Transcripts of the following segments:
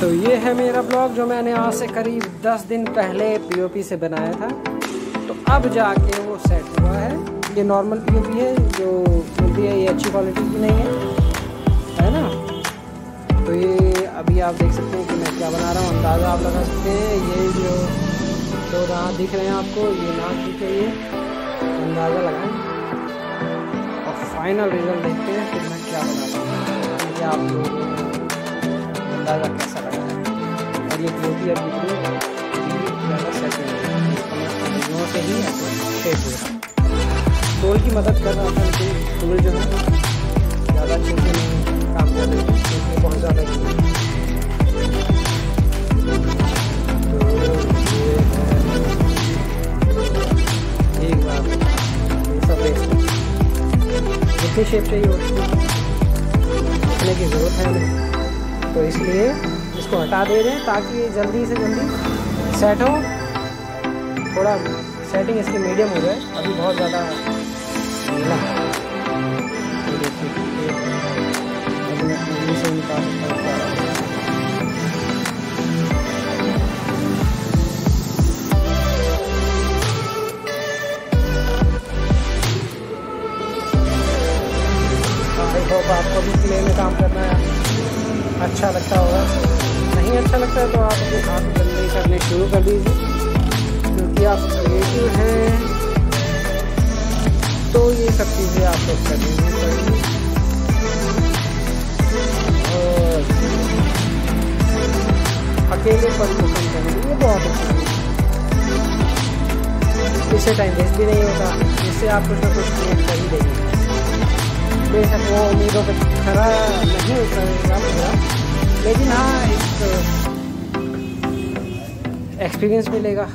तो ये है मेरा ब्लॉग जो मैंने आज से करीब 10 दिन पहले पीओपी से बनाया था। तो अब जाके वो सेट हुआ है। ये नॉर्मल पीओपी है जो मिलती है, ये अच्छी क्वालिटी की नहीं है ना। तो ये अभी आप देख सकते हैं कि मैं क्या बना रहा हूँ, अंदाज़ा आप लगा सकते हैं। ये जो दो दांत दिख रहे हैं आपको, ये नाक दिख रही है, अंदाज़ा लगाएं और फाइनल रिजल्ट देखते हैं फिर मैं क्या बनाता हूँ, क्योंकि आप लोग अंदाज़ा कैसा लगा है। और ये पीओपी अभी ज़्यादा सेट नहीं है, इसको से ही शेप हो रहा है। टूल की मदद कर रहा था, लेकिन टूल जो है ज़्यादा अच्छे से नहीं काम कर रही है, क्योंकि बहुत ज़्यादा तो ये है एक बार ये सब जितनी शेप चाहिए उतने की ज़रूरत है हमें, तो इसलिए इसको हटा दे रहे हैं ताकि ये जल्दी से जल्दी सेट हो। थोड़ा सेटिंग इसकी मीडियम हो जाए, अभी बहुत ज़्यादा ढीला है। से निकाल आपको भी क्ले में काम करना है, अच्छा लगता होगा। नहीं अच्छा लगता है तो आप अपने हाथ गंदे करने शुरू कर दीजिए, क्योंकि आप क्रिएटिव हैं तो ये सब चीज़ें आप लोग करनी पड़ेगी। और अकेले पर पसंद करेंगे, ये बहुत अच्छा है। इससे टाइम वेस्ट भी नहीं होता, इससे आप कुछ ना कुछ क्रिएट कर ही देंगे। बेशक वो उम्मीदों पर खरा नहीं उतरेगा पूरा, लेकिन हाँ एक एक्सपीरियंस मिलेगा।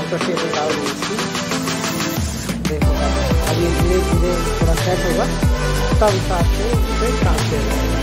तो देखो अभी धीरे धीरे थोड़ा सेट होगा, तब हिसाब से उस पर काम किया जाएगा।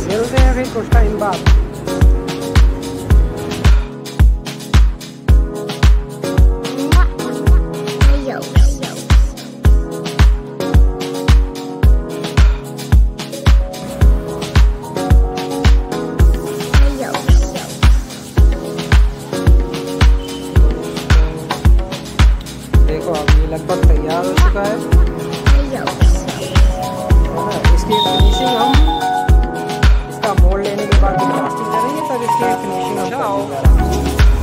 मिलते हैं फिर कुछ टाइम बाद। देखो अब ये लगभग तैयार हो चुका है। इसकी फिनिशिंग हम मोड़ लेने के बाद कास्टिंग करेंगे, तब इसकी फिनिशिंग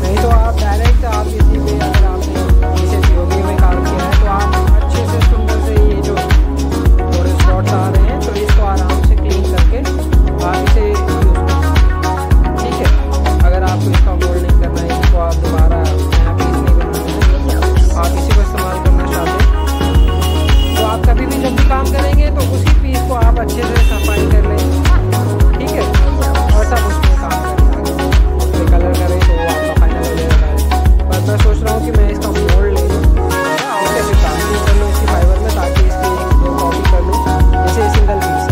नहीं तो आप डायरेक्ट आप किसी भी अगर आपने इसे पीओपी में काम किया है तो आप अच्छे से सुंदर से ये जो थोड़े शॉट्स आ रहे हैं तो इसको आराम से क्लीन करके आप इसे यूज़ कर सकते हैं। ठीक है, अगर आपको इसका मोड़ नहीं करना है, इसको आप दोबारा नया पीस नहीं बनाना है, आप इसी को इस्तेमाल करना चाहते हैं तो आप कभी भी जब भी काम करेंगे तो उसी पीस को आप अच्छे से सफाई कर लेंगे। ठीक है, और सब उसमें काम करेंगे, उस पर कलर करें तो वो आपका फाइनल हो जाएगा। बस मैं सोच रहा हूँ कि मैं इसका मोड़ ले लूँ, इससे फिर कास्टिंग कर लूँ इसकी फाइबर में, ताकि इसकी दो कॉपी कर लूँ। जैसे सिंगल पीस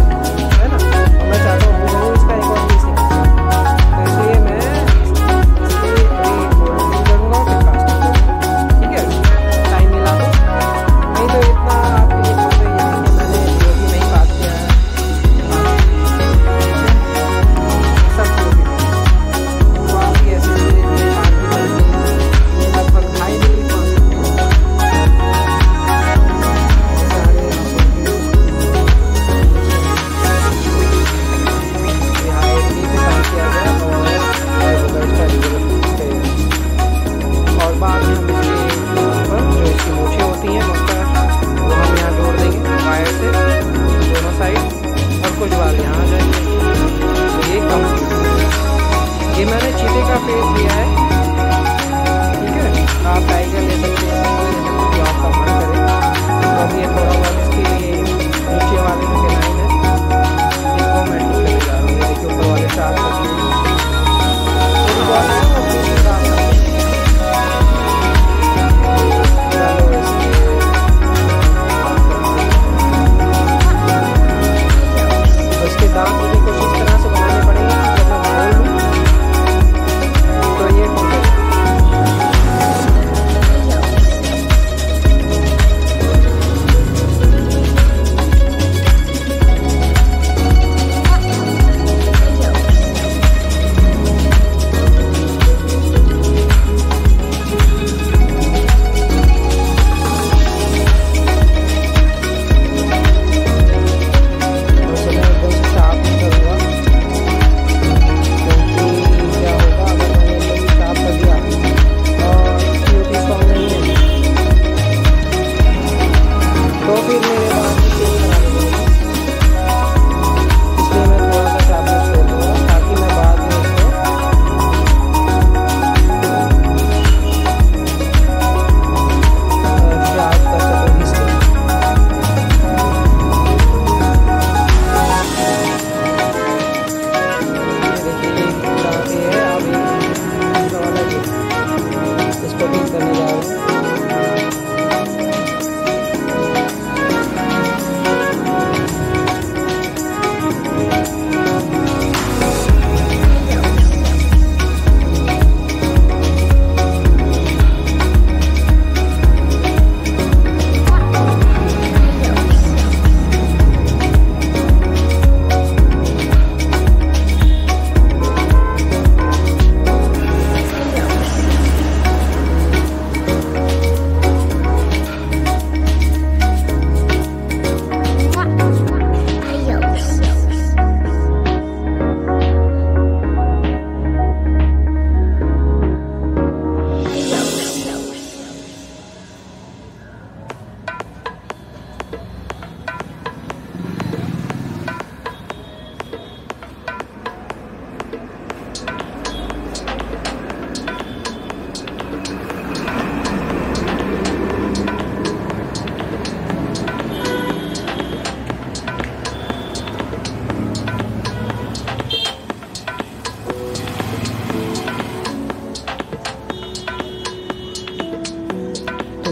है ना, और मैं चाहता हूँ ज़रूर इसका एक और पीस निकले, तो इसलिए मैं इसकी मोल्डिंग करूँगा फिर कास्टिंग करूँगा। ठीक है, टाइम मिला तो, नहीं तो इतना आपके लिए बहुत है कि मैंने पीओपी नहीं काट किया है,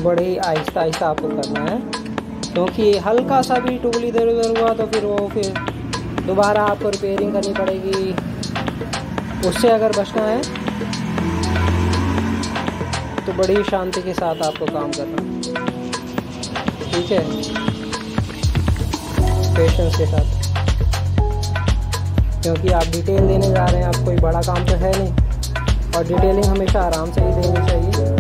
बड़े ही आहिस्ता आहिस्ता आपको करना है, क्योंकि हल्का सा भी टूल इधर उधर हुआ तो फिर दोबारा आपको रिपेयरिंग करनी पड़ेगी। उससे अगर बचना है तो बड़ी शांति के साथ आपको काम करना, ठीक है, पेशेंस के साथ, क्योंकि आप डिटेल देने जा रहे हैं। आप कोई बड़ा काम तो है नहीं, और डिटेलिंग हमेशा आराम से ही देनी चाहिए।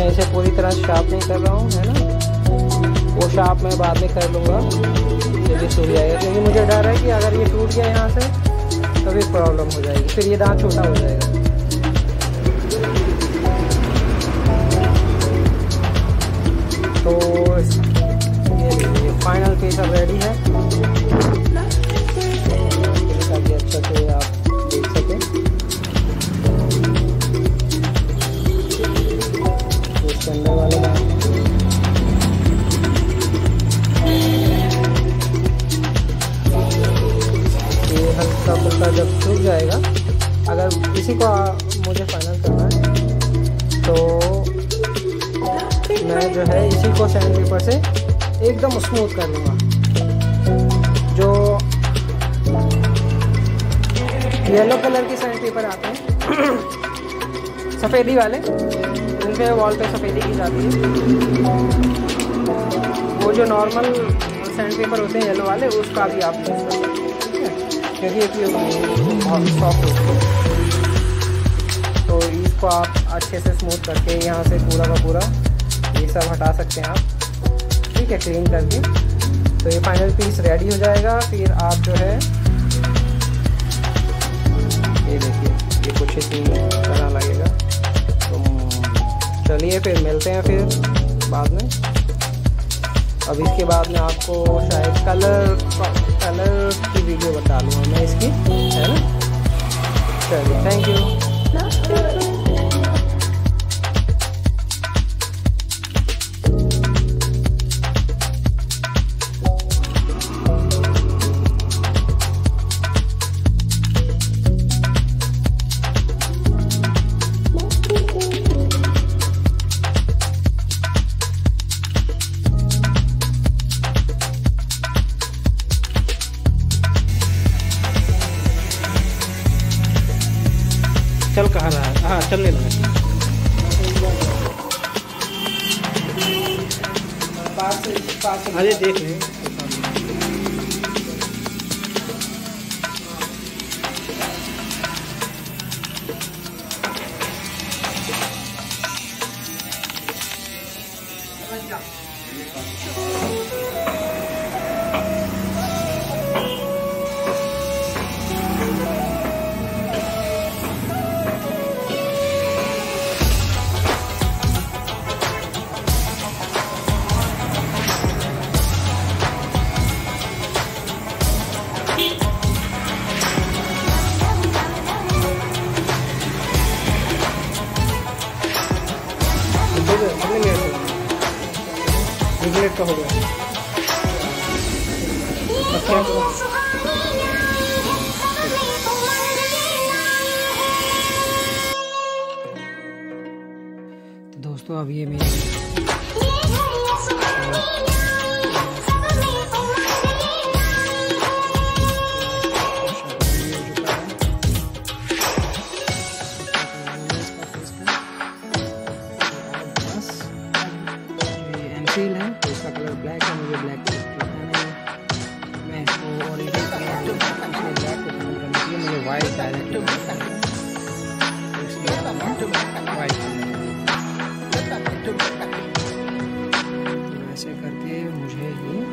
इसे पूरी तरह शार्प नहीं कर रहा हूँ, है ना, वो शार्प मैं बाद में कर लूँगा जब ये सूख जाएगा, क्योंकि मुझे डर है कि अगर ये टूट गया यहाँ से तो फिर प्रॉब्लम हो जाएगी, फिर ये दांत छोटा हो जाएगा। तो ये फाइनल पीस अब रेडी है, ताकि अच्छा से आप देख सकें। अंदर वाले ये हल्का फुल्का जब सूख जाएगा, अगर इसी को मुझे फाइनल करना है तो मैं जो है इसी को सैंड पेपर से एकदम स्मूथ कर लूँगा। जो येलो कलर के सैंड पेपर आते हैं सफ़ेदी वाले, उनके वॉल पे सफ़ेदी की जाती है, वो जो नॉर्मल सैंड पेपर होते हैं येलो वाले, उसका भी आप यूज़ कर सकते हैं, ठीक है, क्योंकि ये बहुत सॉफ्ट होती है। तो इसको आप अच्छे से स्मूथ करके यहाँ से पूरा का पूरा ये सब हटा सकते हैं आप, ठीक है, क्लीन करके। तो ये फाइनल पीस रेडी हो जाएगा। फिर आप जो है ये देखिए, ये कुछ इसी तरह लगेगा। तो चलिए फिर मिलते हैं फिर बाद में। अब इसके बाद में आपको शायद कलर की वीडियो बता लूँगा मैं इसकी, है ना। चलिए, थैंक यू। चल कहाँ रहा है? हाँ, चलने लगा। अरे देख रहे हैं। का हो गया। तो दोस्तों अब ये मेरे सील है, तो इसका कलर ब्लैक है। मुझे ब्लैक कलर नहीं, मैं इसको ओरिजिनल कलर ब्लैक को करने के लिए मुझे वाइट डायरेक्ट करूँगा वाइट ऐसे करके मुझे ये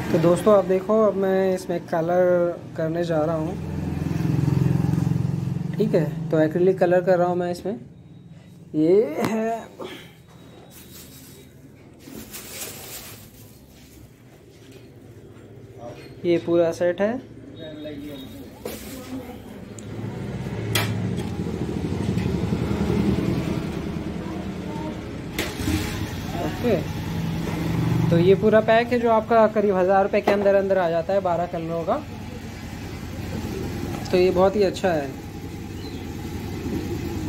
तो दोस्तों आप देखो, अब मैं इसमें कलर करने जा रहा हूँ। ठीक है, तो एक्रिलिक कलर कर रहा हूँ मैं इसमें। ये है ये पूरा सेट है। ओके, तो ये पूरा पैक है जो आपका करीब 1000 रुपये के अंदर अंदर आ जाता है, 12 कलरों का। तो ये बहुत ही अच्छा है,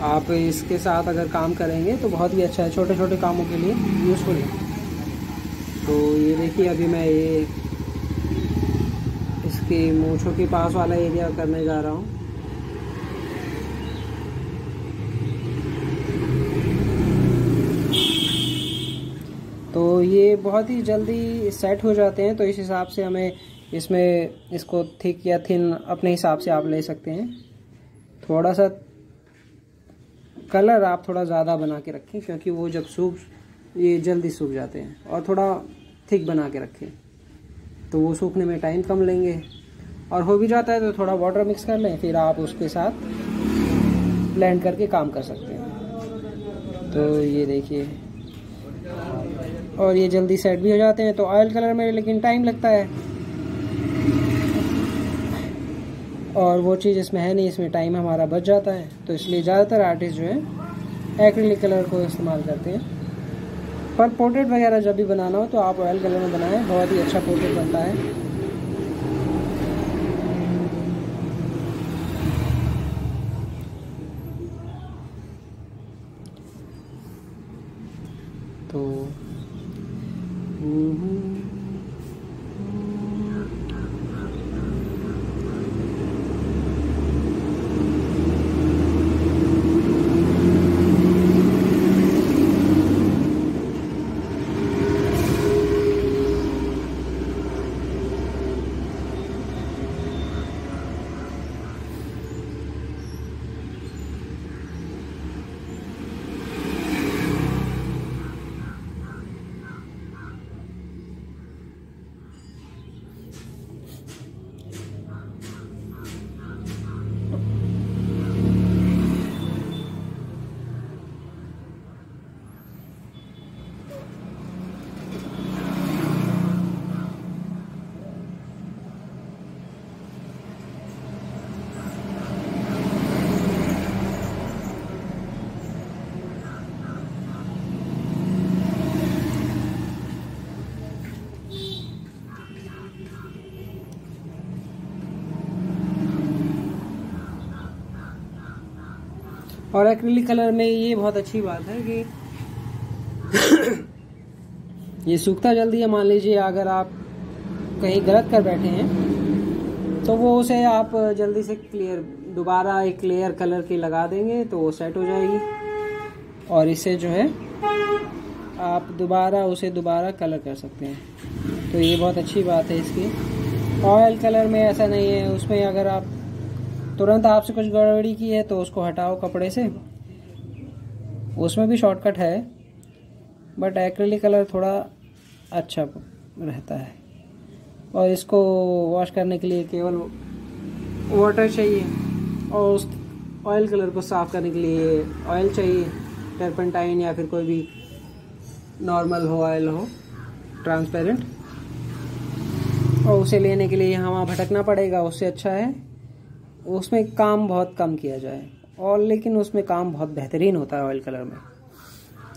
आप इसके साथ अगर काम करेंगे तो बहुत ही अच्छा है, छोटे छोटे कामों के लिए यूज़फुल है। तो ये देखिए, अभी मैं ये इसके मूंछों के पास वाला एरिया करने जा रहा हूँ। तो ये बहुत ही जल्दी सेट हो जाते हैं, तो इस हिसाब से हमें इसमें इसको थिक या थिन अपने हिसाब से आप ले सकते हैं। थोड़ा सा कलर आप थोड़ा ज़्यादा बना के रखें, क्योंकि वो जब ये जल्दी सूख जाते हैं। और थोड़ा थिक बना के रखें तो वो सूखने में टाइम कम लेंगे। और हो भी जाता है तो थोड़ा वाटर मिक्स कर लें, फिर आप उसके साथ ब्लेंड करके काम कर सकते हैं। तो ये देखिए, और ये जल्दी सेट भी हो जाते हैं। तो ऑयल कलर में लेकिन टाइम लगता है, और वो चीज़ इसमें है नहीं, इसमें टाइम हमारा बच जाता है। तो इसलिए ज़्यादातर आर्टिस्ट जो है एक्रिलिक कलर को इस्तेमाल करते हैं। पर पोर्ट्रेट वगैरह जब भी बनाना हो तो आप ऑयल कलर में बनाएं, बहुत ही अच्छा पोर्ट्रेट बनता है। तो और एक्रिलिक कलर में ये बहुत अच्छी बात है कि ये सूखता जल्दी है। मान लीजिए अगर आप कहीं गलत कर बैठे हैं तो वो उसे आप जल्दी से दोबारा एक लेयर कलर की लगा देंगे तो वो सेट हो जाएगी। और इसे जो है आप दोबारा कलर कर सकते हैं। तो ये बहुत अच्छी बात है इसकी। ऑयल कलर में ऐसा नहीं है, उसमें अगर आप तुरंत आपसे कुछ गड़बड़ी की है तो उसको हटाओ कपड़े से, उसमें भी शॉर्टकट है। बट एक्रिलिक कलर थोड़ा अच्छा रहता है। और इसको वॉश करने के लिए केवल वाटर चाहिए, और उस ऑयल कलर को साफ़ करने के लिए ऑयल चाहिए, टर्पेंटाइन या फिर कोई भी नॉर्मल हो, ऑयल हो, ट्रांसपेरेंट, और उसे लेने के लिए यहाँ वहाँ भटकना पड़ेगा। उससे अच्छा है उसमें काम बहुत कम किया जाए, और लेकिन उसमें काम बहुत बेहतरीन होता है ऑयल कलर में।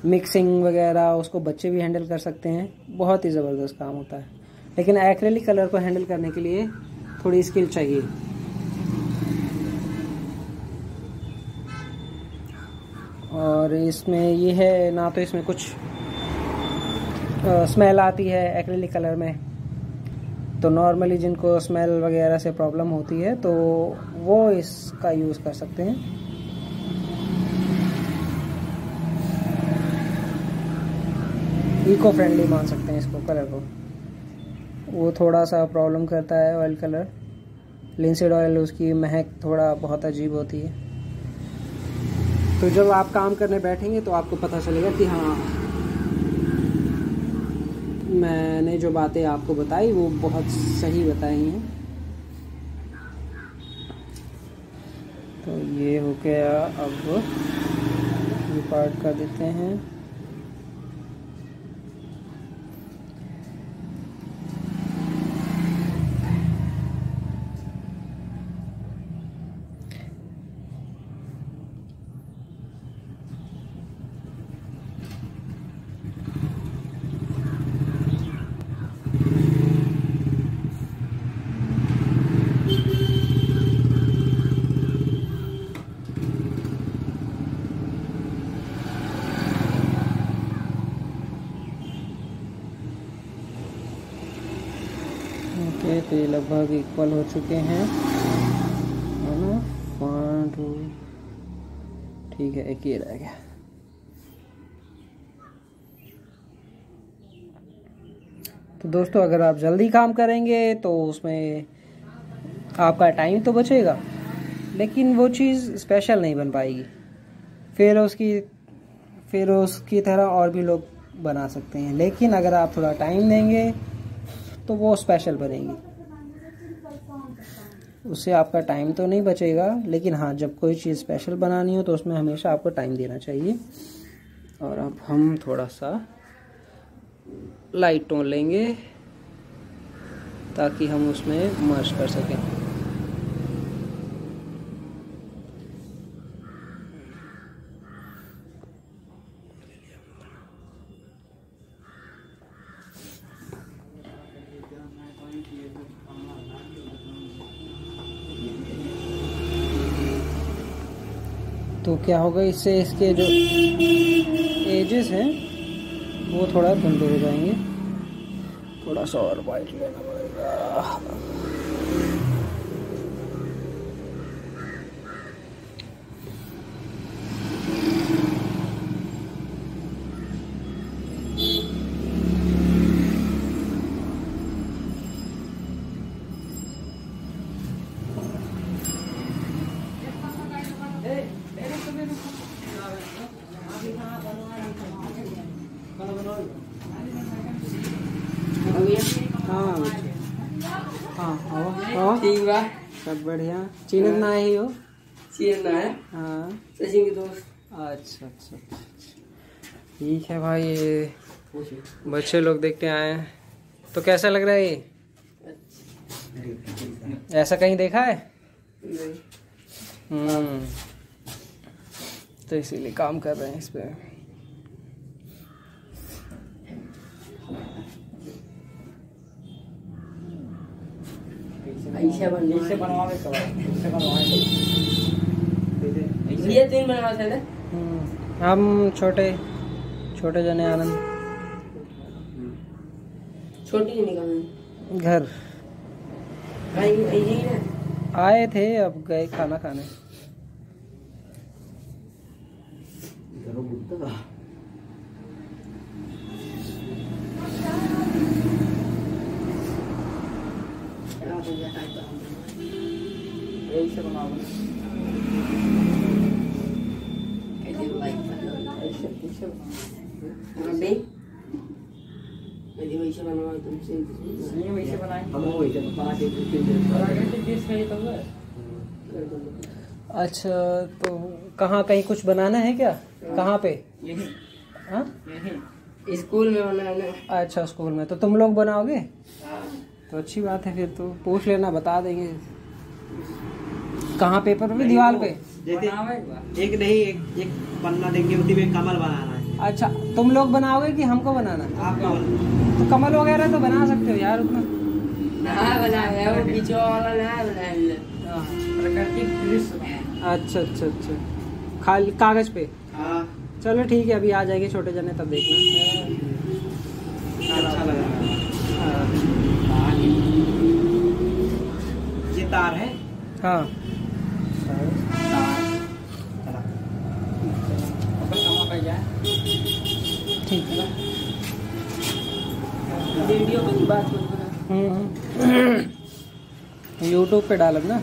मिक्सिंग वगैरह उसको बच्चे भी हैंडल कर सकते हैं, बहुत ही ज़बरदस्त काम होता है। लेकिन एक्रेलिक कलर को हैंडल करने के लिए थोड़ी स्किल चाहिए। और इसमें ये है ना, तो इसमें कुछ स्मेल आती है एक्रेलिक कलर में, तो नॉर्मली जिनको स्मेल वगैरह से प्रॉब्लम होती है तो वो इसका यूज़ कर सकते हैं। इको फ्रेंडली मान सकते हैं इसको, कलर को। वो थोड़ा सा प्रॉब्लम करता है ऑयल कलर, लिंसीड ऑयल, उसकी महक थोड़ा बहुत अजीब होती है। तो जब आप काम करने बैठेंगे तो आपको पता चलेगा कि हाँ, मैंने जो बातें आपको बताई वो बहुत सही बताई हैं। तो ये हो गया, अब ये पार्ट कर देते हैं। ओके, तो ये लगभग इक्वल हो चुके हैं, है ना। 1 2, ठीक है, एक ये रह गया। तो दोस्तों, अगर आप जल्दी काम करेंगे तो उसमें आपका टाइम तो बचेगा, लेकिन वो चीज़ स्पेशल नहीं बन पाएगी। फिर उसकी तरह और भी लोग बना सकते हैं, लेकिन अगर आप थोड़ा टाइम देंगे तो वो स्पेशल बनेगी। उससे आपका टाइम तो नहीं बचेगा, लेकिन हाँ, जब कोई चीज़ स्पेशल बनानी हो तो उसमें हमेशा आपको टाइम देना चाहिए। और अब हम थोड़ा सा लाइट टोन लेंगे ताकि हम उसमें मर्ज कर सकें। तो क्या होगा, इससे इसके जो एजेस हैं वो थोड़ा धुंधले हो जाएंगे। थोड़ा सा और वाइट लेना पड़ेगा। हाँ, ठीक बा, सब बढ़िया। चीनत ना ही हो? चीनत ना है, हाँ, सचिन के दोस्त। अच्छा अच्छा, ठीक है भाई। ये बच्चे लोग देखते आए हैं, तो कैसा लग रहा है ये? ऐसा कहीं देखा है? नहीं। तो इसीलिए काम कर रहे हैं इस पे। ऐसे बनवावे कब? ऐसे बनवावे ये 3 बनवाते हैं। हम छोटे जने आनंद छोटी निकाल घर आए थे, अब गए खाना खाने। ऐसे बनाओ, वैसे बनवाओ, तुमसे नहीं वैसे बनाए, हम वैसे बना के। अच्छा, तो कहाँ कहीं कुछ बनाना है क्या? कहाँ पे? यहीं। हाँ, स्कूल में बनाना। अच्छा स्कूल में, तो तुम लोग बनाओगे? तो अच्छी बात है, फिर तो पूछ लेना, बता देंगे। कहाँ पेपर पे? दीवार पे? एक नहीं, एक पन्ना देंगे, उसी में कमल बनाना है। अच्छा तुम लोग बनाओगे कि हमको बनाना? आपको तो कमल वगैरह तो बना सकते हो यार उतना। बनाया वो बीचो वाला ना बनाया, प्राकृतिक दृश्य। अच्छा अच्छा अच्छा, खाली कागज पे? हाँ चलो ठीक है, अभी आ जाएंगे छोटे जने तब देखना। अच्छा लगा। हाँ। ये तार है। हाँ ठीक है। वीडियो की बात यूट्यूब पे डालब ना।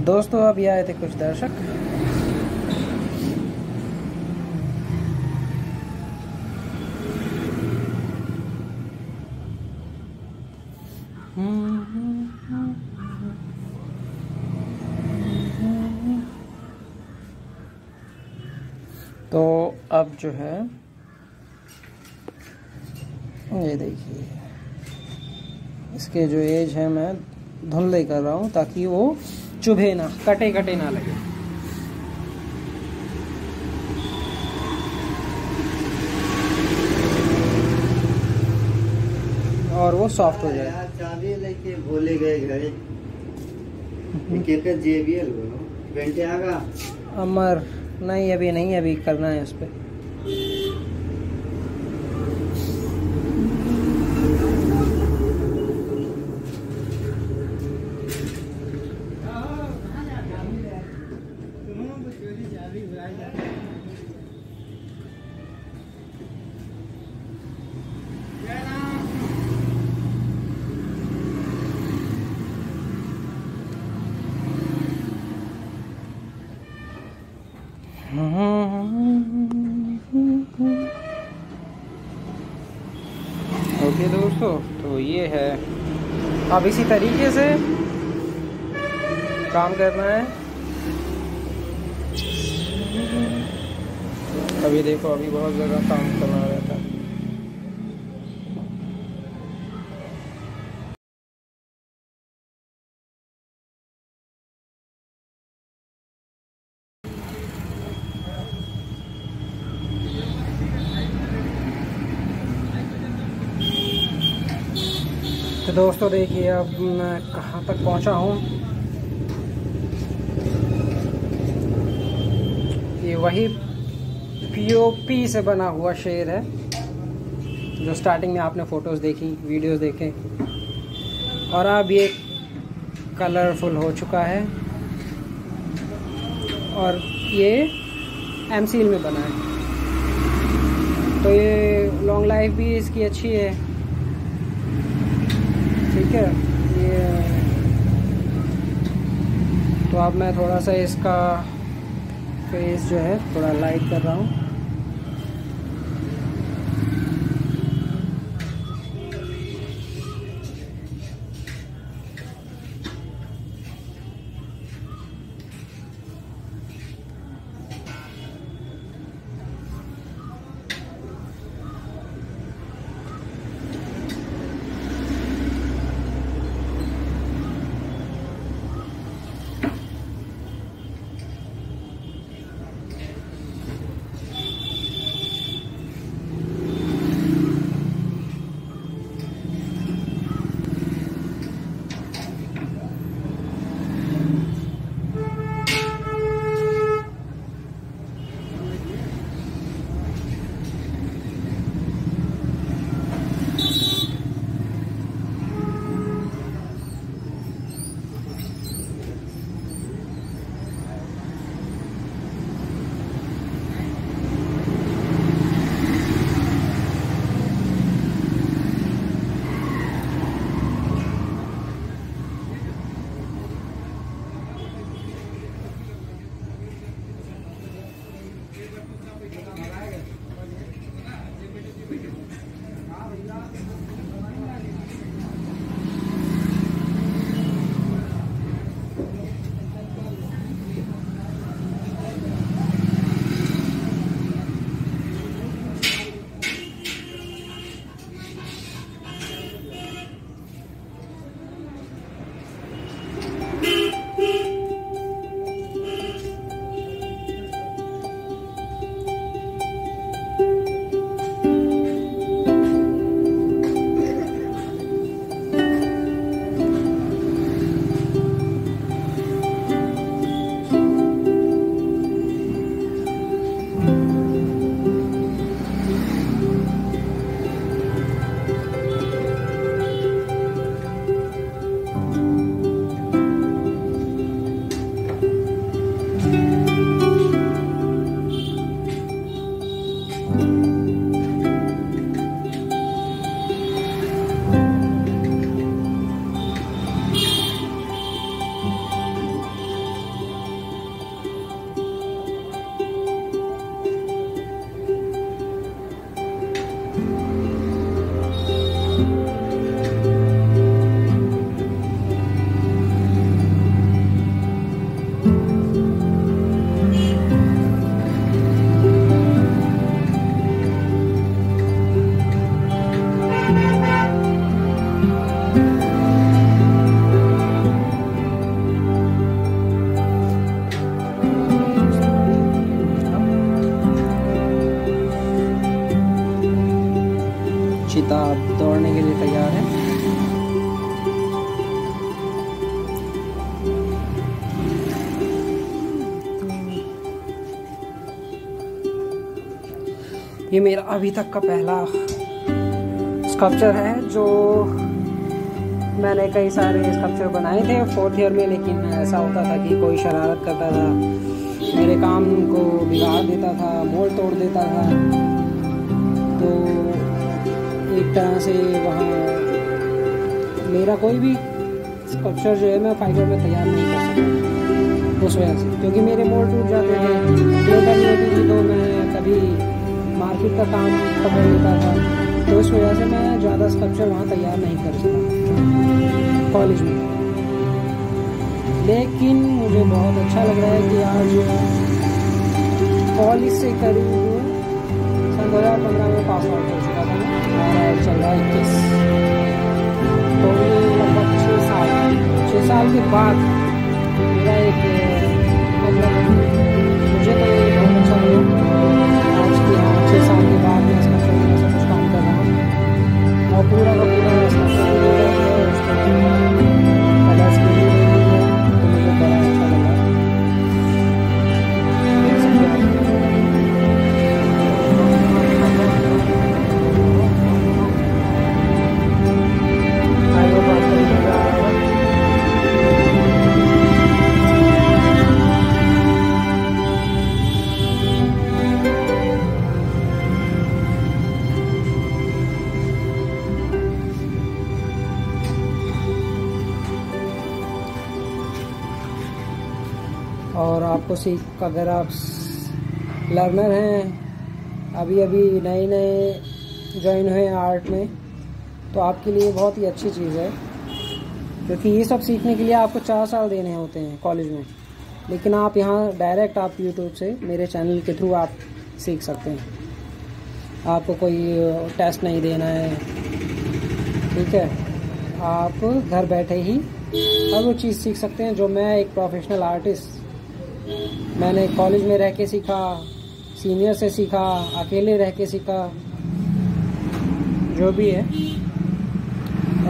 दोस्तों अभी आए थे कुछ दर्शक। तो अब जो है ये देखिए, इसके जो एज है मैं धुंधले कर रहा हूँ ताकि वो चुभे ना, कटे कटे ना लगे। और वो सॉफ्ट हो जाए। चाबी लेके भूले गए घरे। JBL घंटे आगा अमर नहीं, अभी नहीं, अभी करना है उस पर। ओके दोस्तों, तो ये है, अब इसी तरीके से काम करना है। अभी देखो, अभी बहुत ज़्यादा काम करना रहता है। तो दोस्तों देखिए, अब मैं कहाँ तक पहुँचा हूँ। ये वही POP से बना हुआ शेर है जो स्टार्टिंग में आपने फ़ोटोज़ देखी, वीडियोस देखे, और अब ये कलरफुल हो चुका है और ये MCL में बना है। तो ये लॉन्ग लाइफ भी इसकी अच्छी है, ठीक है। ये तो अब मैं थोड़ा सा इसका फेस जो है थोड़ा लाइट कर रहा हूँ। लगता है आप दौड़ने के लिए तैयार हैं। ये मेरा अभी तक का पहला स्कल्पचर है, जो मैंने कई सारे स्कल्पचर बनाए थे 4th ईयर में, लेकिन ऐसा होता था कि कोई शरारत करता था, मेरे काम को बिगाड़ देता था, मोड़ तोड़ देता था। तो एक तरह से वहाँ मेरा कोई भी स्कल्पचर जो है मैं 5 ईयर में तैयार नहीं कर सकता उस वजह से, क्योंकि मेरे मोड़ टूट जाते थे। तो मैं कभी मार्केट का काम पकड़ लेता था, तो इस वजह से मैं ज़्यादा स्कल्पचर वहाँ तैयार नहीं कर सकता कॉलेज में। लेकिन मुझे बहुत अच्छा लग रहा है कि आज कॉलेज से करीब सन 2015 में पास आउट हो चुका था और आज चल रहा है 21, तो लगभग 6 साल के बाद मेरा एक मतलब मुझे तो ये बहुत अच्छा लगा आज कि हाँ 6 साल के बाद मैं इसका कुछ काम कर रहा हूँ और पूरा का पूरा और आपको सीख, अगर आप लर्नर हैं, अभी नए ज्वाइन हुए आर्ट में, तो आपके लिए बहुत ही अच्छी चीज़ है, क्योंकि ये सब सीखने के लिए आपको 4 साल देने होते हैं कॉलेज में। लेकिन आप यहाँ डायरेक्ट आप यूट्यूब से मेरे चैनल के थ्रू आप सीख सकते हैं, आपको कोई टेस्ट नहीं देना है, ठीक है। आप घर बैठे ही हर वो चीज़ सीख सकते हैं जो मैं एक प्रोफेशनल आर्टिस्ट मैंने कॉलेज में रह के सीखा, सीनियर से सीखा, अकेले रह के सीखा, जो भी है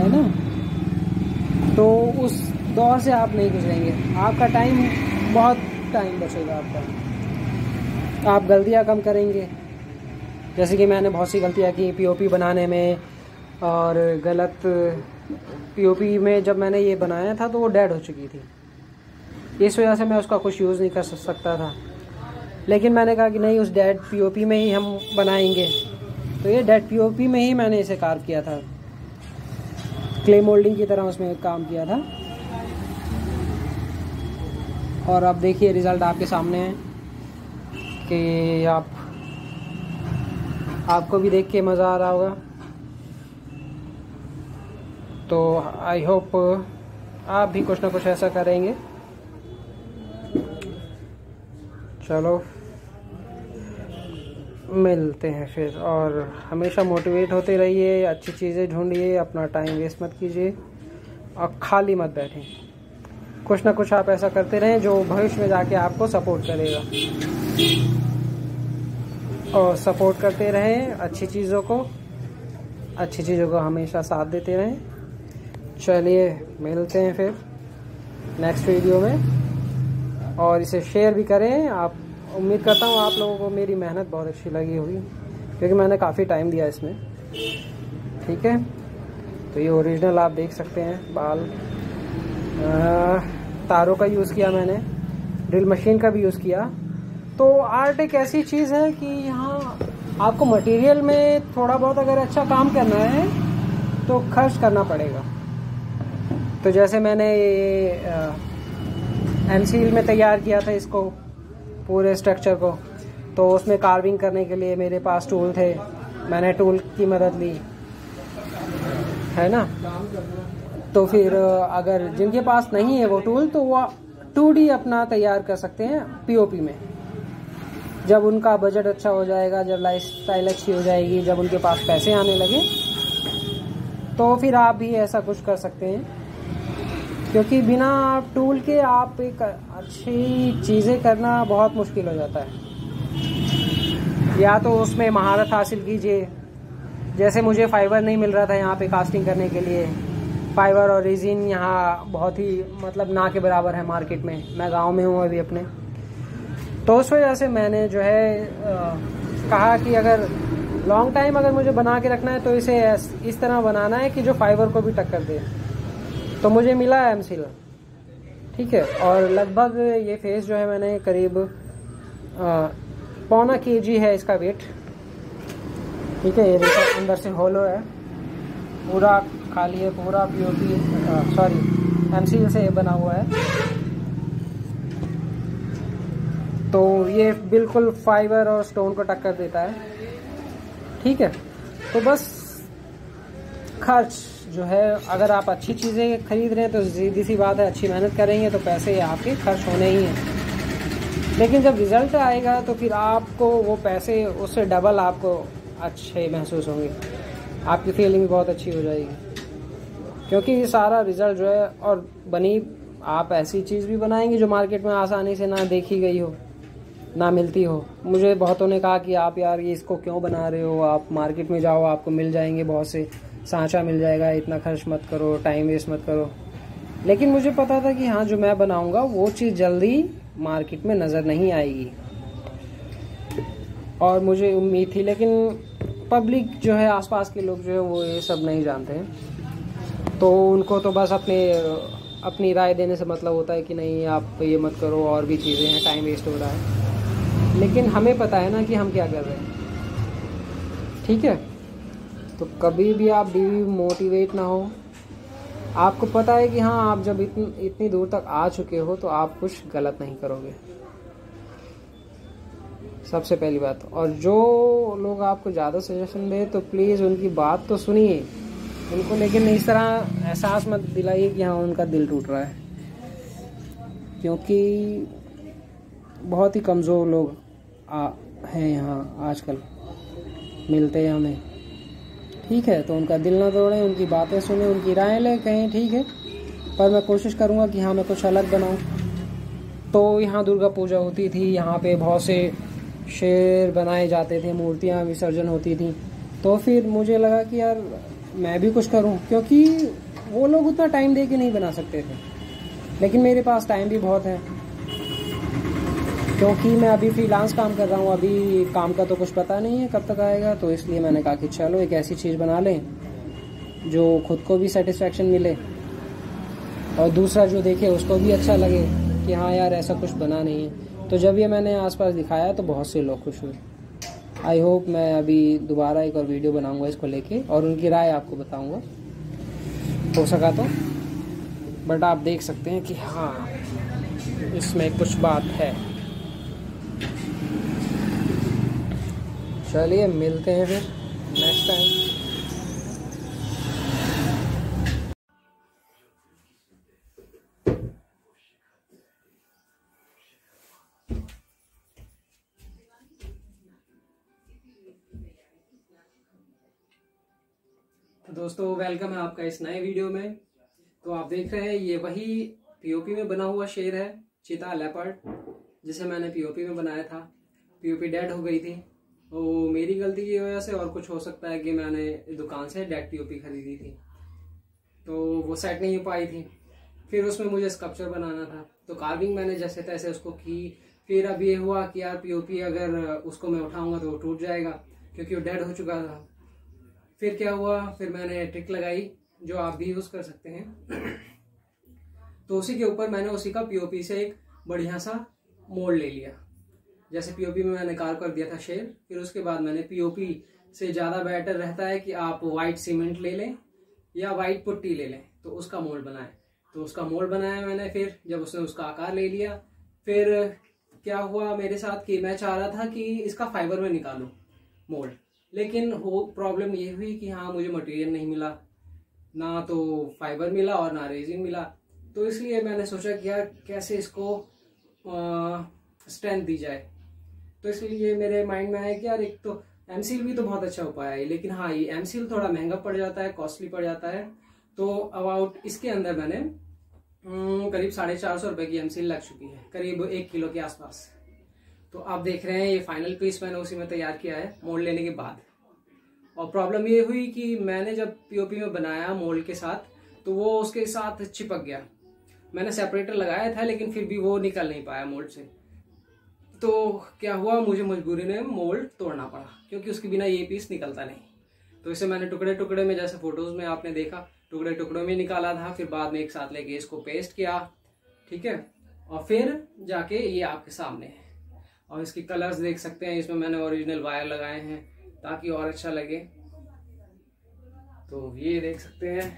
ना। तो उस दौर से आप नहीं गुजरेंगे, आपका बहुत टाइम बचेगा आपका, आप गलतियां कम करेंगे। जैसे कि मैंने बहुत सी गलतियां की पीओपी बनाने में, और गलत पीओपी में जब मैंने ये बनाया था तो वो डेड हो चुकी थी, इस वजह से मैं उसका कुछ यूज़ नहीं कर सकता था। लेकिन मैंने कहा कि नहीं, उस डेड पीओपी में ही हम बनाएंगे, तो ये डेड पीओपी में ही मैंने इसे कार्व किया था, क्ले मोल्डिंग की तरह उसमें काम किया था। और अब देखिए रिज़ल्ट आपके सामने है कि आपको भी देख के मज़ा आ रहा होगा। तो आई होप आप भी कुछ ना कुछ ऐसा करेंगे। चलो मिलते हैं फिर, और हमेशा मोटिवेट होते रहिए, अच्छी चीज़ें ढूंढिए, अपना टाइम वेस्ट मत कीजिए और खाली मत बैठें। कुछ ना कुछ आप ऐसा करते रहें जो भविष्य में जाके आपको सपोर्ट करेगा, और सपोर्ट करते रहें अच्छी चीज़ों को हमेशा साथ देते रहें। चलिए मिलते हैं फिर नेक्स्ट वीडियो में, और इसे शेयर भी करें। आप उम्मीद करता हूँ आप लोगों को मेरी मेहनत बहुत अच्छी लगी होगी, क्योंकि मैंने काफ़ी टाइम दिया इसमें, ठीक है। तो ये ओरिजिनल आप देख सकते हैं बाल, तारों का यूज़ किया मैंने, ड्रिल मशीन का भी यूज़ किया। तो आर्ट एक ऐसी चीज़ है कि यहाँ आपको मटेरियल में थोड़ा बहुत अगर अच्छा काम करना है तो खर्च करना पड़ेगा। तो जैसे मैंने ये एमसील में तैयार किया था इसको, पूरे स्ट्रक्चर को, तो उसमें कार्विंग करने के लिए मेरे पास टूल थे, मैंने टूल की मदद ली, है ना। तो फिर अगर जिनके पास नहीं है वो टूल, तो वो 2D अपना तैयार कर सकते हैं पीओपी में। जब उनका बजट अच्छा हो जाएगा, जब लाइफस्टाइल अच्छी हो जाएगी, जब उनके पास पैसे आने लगे, तो फिर आप भी ऐसा कुछ कर सकते हैं। क्योंकि बिना टूल के आप एक अच्छी चीज़ें करना बहुत मुश्किल हो जाता है। या तो उसमें महारत हासिल कीजिए, जैसे मुझे फाइबर नहीं मिल रहा था यहाँ पे कास्टिंग करने के लिए, फाइबर और रेजिन यहाँ बहुत ही मतलब ना के बराबर है मार्केट में। मैं गांव में हूँ अभी अपने, तो उस वजह से मैंने जो है कहा कि अगर लॉन्ग टाइम अगर मुझे बना के रखना है तो इसे इस तरह बनाना है कि जो फाइबर को भी टक्कर दे। तो मुझे मिला एमसील, ठीक है। और लगभग ये फेस जो है मैंने करीब 1.25 kg है इसका वेट, ठीक है। ये देखो अंदर से होलो है, पूरा खाली है, पूरा पीओपी एमसील से बना हुआ है। तो ये बिल्कुल फाइबर और स्टोन को टक्कर देता है, ठीक है। तो बस खर्च जो है, अगर आप अच्छी चीज़ें खरीद रहे हैं तो सीधी सी बात है, अच्छी मेहनत करेंगे तो पैसे आपके खर्च होने ही हैं। लेकिन जब रिज़ल्ट आएगा तो फिर आपको वो पैसे उससे डबल आपको अच्छे महसूस होंगे, आपकी फीलिंग भी बहुत अच्छी हो जाएगी। क्योंकि ये सारा रिज़ल्ट जो है, और बनी आप ऐसी चीज़ भी बनाएंगे जो मार्केट में आसानी से ना देखी गई हो, ना मिलती हो। मुझे बहुतों ने कहा कि आप यार ये इसको क्यों बना रहे हो, आप मार्केट में जाओ आपको मिल जाएंगे बहुत से, सांचा मिल जाएगा, इतना खर्च मत करो, टाइम वेस्ट मत करो। लेकिन मुझे पता था कि हाँ जो मैं बनाऊंगा वो चीज़ जल्दी मार्केट में नज़र नहीं आएगी, और मुझे उम्मीद थी। लेकिन पब्लिक जो है, आसपास के लोग जो है वो ये सब नहीं जानते हैं, तो उनको तो बस अपनी राय देने से मतलब होता है कि नहीं आप ये मत करो, और भी चीज़ें हैं, टाइम वेस्ट हो रहा है। लेकिन हमें पता है ना कि हम क्या कर रहे हैं, ठीक है। तो कभी भी आप डिमोटिवेट ना हो, आपको पता है कि हाँ आप जब इतनी दूर तक आ चुके हो तो आप कुछ गलत नहीं करोगे, सबसे पहली बात। और जो लोग आपको ज़्यादा सजेशन दे तो प्लीज़ उनकी बात तो सुनिए उनको, लेकिन इस तरह एहसास मत दिलाइए कि हाँ उनका दिल टूट रहा है, क्योंकि बहुत ही कमज़ोर लोग हैं यहाँ आजकल, मिलते हैं हमें, ठीक है। तो उनका दिल ना तोड़ें, उनकी बातें सुने, उनकी राय लें, कहें ठीक है, पर मैं कोशिश करूँगा कि हाँ मैं कुछ अलग बनाऊँ। तो यहाँ दुर्गा पूजा होती थी, यहाँ पे बहुत से शेर बनाए जाते थे, मूर्तियाँ विसर्जन होती थी। तो फिर मुझे लगा कि यार मैं भी कुछ करूं, क्योंकि वो लोग उतना टाइम दे के नहीं बना सकते थे, लेकिन मेरे पास टाइम भी बहुत है, क्योंकि मैं अभी फ्रीलांस काम कर रहा हूं। अभी काम का तो कुछ पता नहीं है कब तक आएगा, तो इसलिए मैंने कहा कि चलो एक ऐसी चीज़ बना लें जो खुद को भी सेटिस्फेक्शन मिले और दूसरा जो देखे उसको भी अच्छा लगे कि हाँ यार ऐसा कुछ बना नहीं है। तो जब ये मैंने आसपास दिखाया तो बहुत से लोग खुश हुए। आई होप मैं अभी दोबारा एक और वीडियो बनाऊंगा इसको लेके, और उनकी राय आपको बताऊंगा हो सका तो। बट आप देख सकते हैं कि हाँ इसमें कुछ बात है। चलिए मिलते हैं फिर नेक्स्ट टाइम। दोस्तों वेलकम है आपका इस नए वीडियो में। तो आप देख रहे हैं ये वही पीओपी में बना हुआ शेर है, चीता लेपर्ड, जिसे मैंने पीओपी में बनाया था। पीओपी डेड हो गई थी, तो मेरी गलती की वजह से, और कुछ हो सकता है कि मैंने दुकान से डेड पीओपी खरीदी थी तो वो सेट नहीं हो पाई थी। फिर उसमें मुझे स्कल्पचर बनाना था, तो कार्विंग मैंने जैसे तैसे उसको की। फिर अब ये हुआ कि यार पीओपी अगर उसको मैं उठाऊंगा तो वो टूट जाएगा, क्योंकि वो डेड हो चुका था। फिर क्या हुआ, फिर मैंने ट्रिक लगाई जो आप भी यूज कर सकते हैं। तो उसी के ऊपर मैंने उसी का पीओपी से एक बढ़िया सा मोल्ड ले लिया। जैसे पीओपी में मैंने कार्व कर दिया था शेर, फिर उसके बाद मैंने पीओपी से ज्यादा बेटर रहता है कि आप व्हाइट सीमेंट ले लें या व्हाइट पुट्टी ले लें, तो उसका मोल्ड बनाएं। तो उसका मोल्ड बनाया मैंने। फिर जब उसने उसका आकार ले लिया, फिर क्या हुआ मेरे साथ कि मैं चाह रहा था कि इसका फाइबर में निकालूं मोल्ड, लेकिन वो प्रॉब्लम ये हुई कि हाँ मुझे मटेरियल नहीं मिला, ना तो फाइबर मिला और ना रेजिन मिला। तो इसलिए मैंने सोचा कि यार कैसे इसको स्ट्रेंथ दी जाए। तो इसलिए मेरे माइंड में आया कि यार एक तो एमसील भी तो बहुत अच्छा उपाय है, लेकिन हाँ ये एमसील थोड़ा महंगा पड़ जाता है, कॉस्टली पड़ जाता है। तो अबाउट इसके अंदर मैंने करीब 450 रुपए की एमसील लग चुकी है, करीब 1 किलो के आसपास। तो आप देख रहे हैं ये फाइनल पीस मैंने उसी में तैयार किया है मोल्ड लेने के बाद। और प्रॉब्लम ये हुई कि मैंने जब पीओपी में बनाया मोल्ड के साथ तो वो उसके साथ चिपक गया। मैंने सेपरेटर लगाया था लेकिन फिर भी वो निकल नहीं पाया मोल्ड से। तो क्या हुआ, मुझे मजबूरी में मोल्ड तोड़ना पड़ा क्योंकि उसके बिना ये पीस निकलता नहीं। तो इसे मैंने टुकड़े टुकड़े में, जैसे फोटोज में आपने देखा, टुकड़े टुकड़ों में निकाला था, फिर बाद में एक साथ लेके इसको पेस्ट किया, ठीक है, और फिर जाके ये आपके सामने है। और इसकी कलर्स देख सकते हैं, इसमें मैंने ओरिजिनल वायर लगाए हैं ताकि और अच्छा लगे। तो ये देख सकते हैं,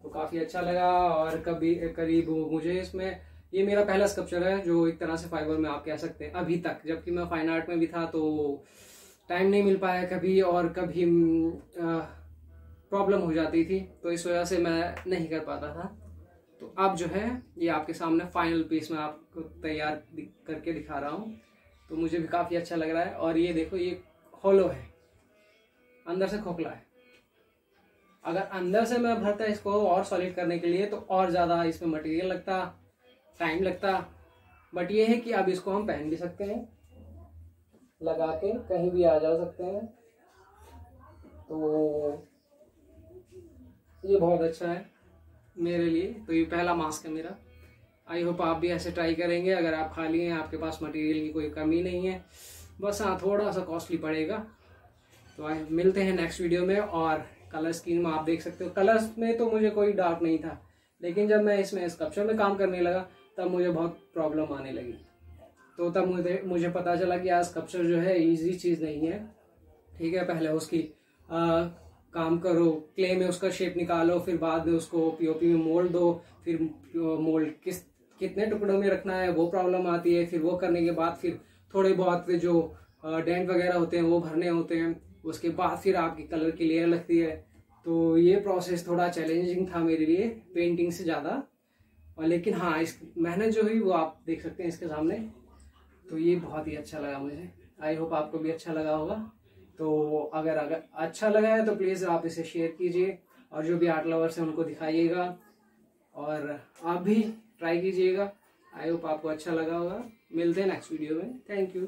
तो काफी अच्छा लगा। और कभी करीब मुझे इसमें, ये मेरा पहला स्कल्पचर है जो एक तरह से फाइबर में आप कह सकते हैं अभी तक, जबकि मैं फाइन आर्ट में भी था तो टाइम नहीं मिल पाया कभी, और कभी प्रॉब्लम हो जाती थी तो इस वजह से मैं नहीं कर पाता था। तो अब जो है ये आपके सामने फाइनल पीस में आपको तैयार करके दिखा रहा हूँ। तो मुझे भी काफ़ी अच्छा लग रहा है। और ये देखो, ये होलो है, अंदर से खोखला है। अगर अंदर से मैं भरता इसको और सॉलिड करने के लिए तो और ज़्यादा इसमें मटेरियल लगता, टाइम लगता। बट ये है कि अब इसको हम पहन भी सकते हैं, लगा के कहीं भी आ जा सकते हैं। तो ये बहुत अच्छा है मेरे लिए। तो ये पहला मास्क है मेरा। आई होप आप भी ऐसे ट्राई करेंगे। अगर आप खाली हैं, आपके पास मटेरियल की कोई कमी नहीं है, बस हाँ थोड़ा सा कॉस्टली पड़ेगा। तो मिलते हैं नेक्स्ट वीडियो में। और कलर स्कीम में आप देख सकते हो, कलर्स में तो मुझे कोई डाउट नहीं था, लेकिन जब मैं इसमें स्कल्पचर में काम करने लगा तब मुझे बहुत प्रॉब्लम आने लगी। तो तब मुझे पता चला कि आज स्कल्पचर जो है इजी चीज़ नहीं है, ठीक है। पहले उसकी काम करो, क्ले में उसका शेप निकालो, फिर बाद में उसको पीओपी में मोल्ड दो, फिर मोल्ड कितने टुकड़ों में रखना है वो प्रॉब्लम आती है। फिर वो करने के बाद फिर थोड़े बहुत जो डेंट वगैरह होते हैं वो भरने होते हैं। उसके बाद फिर आपकी कलर की लेयर लगती है। तो ये प्रोसेस थोड़ा चैलेंजिंग था मेरे लिए पेंटिंग से ज़्यादा। और लेकिन हाँ, इस मेहनत जो हुई वो आप देख सकते हैं इसके सामने। तो ये बहुत ही अच्छा लगा मुझे। आई होप आपको भी अच्छा लगा होगा। तो अगर अच्छा लगा है तो प्लीज़ आप इसे शेयर कीजिए, और जो भी आर्ट लवर्स हैं उनको दिखाइएगा, और आप भी ट्राई कीजिएगा। आई होप आपको अच्छा लगा होगा। मिलते हैं नेक्स्ट वीडियो में। Thank you.